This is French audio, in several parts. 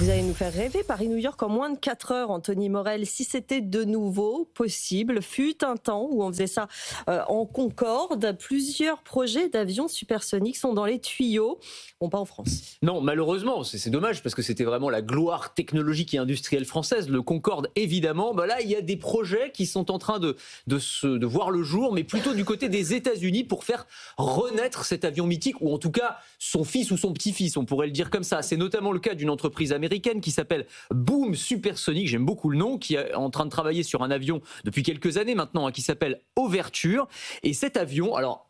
Vous allez nous faire rêver. Paris-New York en moins de 4 heures, Anthony Morel. Si c'était de nouveau possible, fut un temps où on faisait ça en Concorde. Plusieurs projets d'avions supersoniques sont dans les tuyaux. Bon, pas en France. Non, malheureusement, c'est dommage parce que c'était vraiment la gloire technologique et industrielle française. Le Concorde, évidemment. Là, il y a des projets qui sont en train de voir le jour, mais plutôt du côté des États-Unis pour faire renaître cet avion mythique, ou en tout cas son fils ou son petit-fils, on pourrait le dire comme ça. C'est notamment le cas d'une entreprise américaine qui s'appelle Boom Supersonic, j'aime beaucoup le nom, qui est en train de travailler sur un avion depuis quelques années maintenant, qui s'appelle Overture. Et cet avion, alors,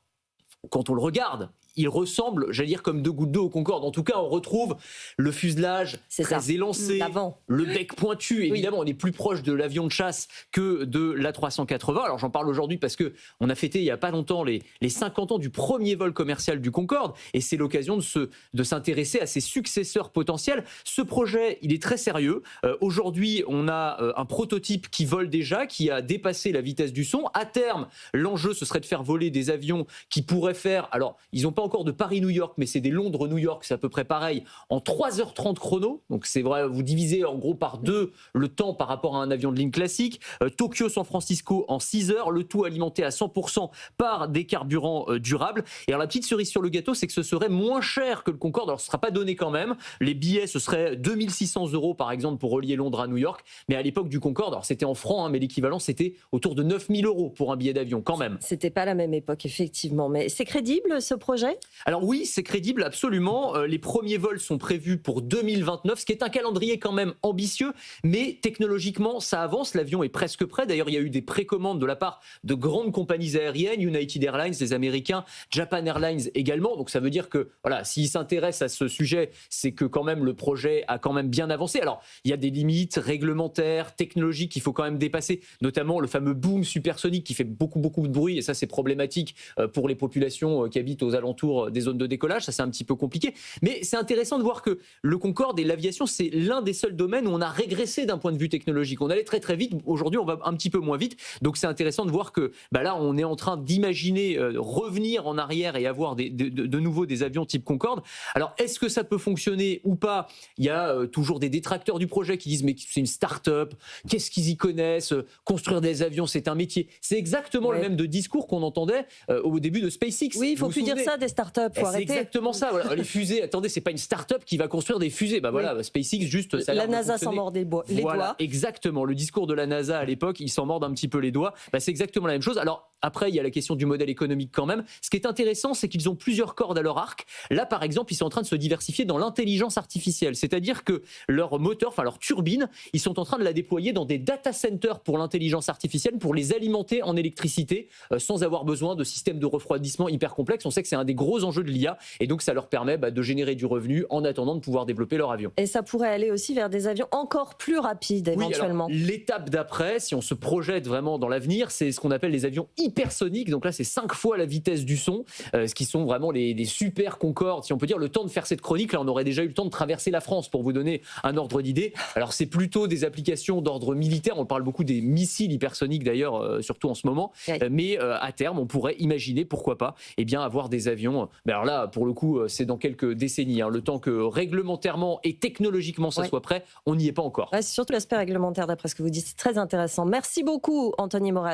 quand on le regarde, il ressemble, j'allais dire, comme deux gouttes d'eau au Concorde. En tout cas, on retrouve le fuselage très élancé, le bec pointu. Évidemment, on est plus proche de l'avion de chasse que de l'A380. Alors, j'en parle aujourd'hui parce qu'on a fêté il n'y a pas longtemps les 50 ans du premier vol commercial du Concorde. Et c'est l'occasion de s'intéresser à ses successeurs potentiels. Ce projet, il est très sérieux. Aujourd'hui, on a un prototype qui vole déjà, qui a dépassé la vitesse du son. À terme, l'enjeu, ce serait de faire voler des avions qui pourraient faire... Alors, ils n'ont pas encore de Paris-New York, mais c'est des Londres-New York, c'est à peu près pareil, en 3h30 chrono. Donc c'est vrai, vous divisez en gros par 2 le temps par rapport à un avion de ligne classique. Tokyo-San Francisco en 6 heures, le tout alimenté à 100% par des carburants durables. Et alors la petite cerise sur le gâteau, c'est que ce serait moins cher que le Concorde. Alors ce ne sera pas donné quand même. Les billets, ce serait 2600 € par exemple pour relier Londres à New York. Mais à l'époque du Concorde, alors c'était en francs, mais l'équivalent c'était autour de 9000 € pour un billet d'avion quand même. C'était pas la même époque, effectivement. Mais c'est crédible ce projet ? Alors oui, c'est crédible, absolument. Les premiers vols sont prévus pour 2029, ce qui est un calendrier quand même ambitieux, mais technologiquement, ça avance. L'avion est presque prêt. D'ailleurs, il y a eu des précommandes de la part de grandes compagnies aériennes, United Airlines, les Américains, Japan Airlines également. Donc ça veut dire que, voilà, s'ils s'intéressent à ce sujet, c'est que quand même le projet a quand même bien avancé. Alors, il y a des limites réglementaires, technologiques qu'il faut quand même dépasser, notamment le fameux boom supersonique qui fait beaucoup de bruit, et ça c'est problématique pour les populations qui habitent aux alentours des zones de décollage, ça c'est un petit peu compliqué. Mais c'est intéressant de voir que le Concorde et l'aviation, c'est l'un des seuls domaines où on a régressé d'un point de vue technologique. On allait très vite, aujourd'hui on va un petit peu moins vite. Donc c'est intéressant de voir que là on est en train d'imaginer revenir en arrière et avoir de nouveau des avions type Concorde. Alors est-ce que ça peut fonctionner ou pas? Il y a toujours des détracteurs du projet qui disent mais c'est une start-up, qu'est-ce qu'ils y connaissent? Construire des avions c'est un métier. C'est exactement le même de discours qu'on entendait au début de SpaceX. Oui, il faut plus dire ça des start-up, faut arrêter. C'est exactement ça. Voilà. Les fusées, attendez, c'est pas une start-up qui va construire des fusées. Voilà, SpaceX, juste, ça a l'air la NASA s'en mord les doigts. Exactement. Le discours de la NASA à l'époque, ils s'en mordent un petit peu les doigts. C'est exactement la même chose. Alors, après, il y a la question du modèle économique quand même. Ce qui est intéressant, c'est qu'ils ont plusieurs cordes à leur arc. Là, par exemple, ils sont en train de se diversifier dans l'intelligence artificielle. C'est-à-dire que leur moteur, enfin leur turbine, ils sont en train de la déployer dans des data centers pour l'intelligence artificielle, pour les alimenter en électricité, sans avoir besoin de systèmes de refroidissement hyper complexes. On sait que c'est un des gros enjeux de l'IA, et donc ça leur permet de générer du revenu en attendant de pouvoir développer leur avion. Et ça pourrait aller aussi vers des avions encore plus rapides, éventuellement. Oui, l'étape d'après, si on se projette vraiment dans l'avenir, c'est ce qu'on appelle les avions hypersoniques. Donc là, c'est 5 fois la vitesse du son, ce qui sont vraiment des super Concorde. Si on peut dire, le temps de faire cette chronique, là, on aurait déjà eu le temps de traverser la France, pour vous donner un ordre d'idée. Alors, c'est plutôt des applications d'ordre militaire. On parle beaucoup des missiles hypersoniques, d'ailleurs, surtout en ce moment. Mais à terme, on pourrait imaginer, pourquoi pas, avoir des avions. Mais alors là, pour le coup, c'est dans quelques décennies. Le temps que réglementairement et technologiquement ça soit prêt, on n'y est pas encore. C'est surtout l'aspect réglementaire, d'après ce que vous dites. C'est très intéressant. Merci beaucoup, Anthony Morel.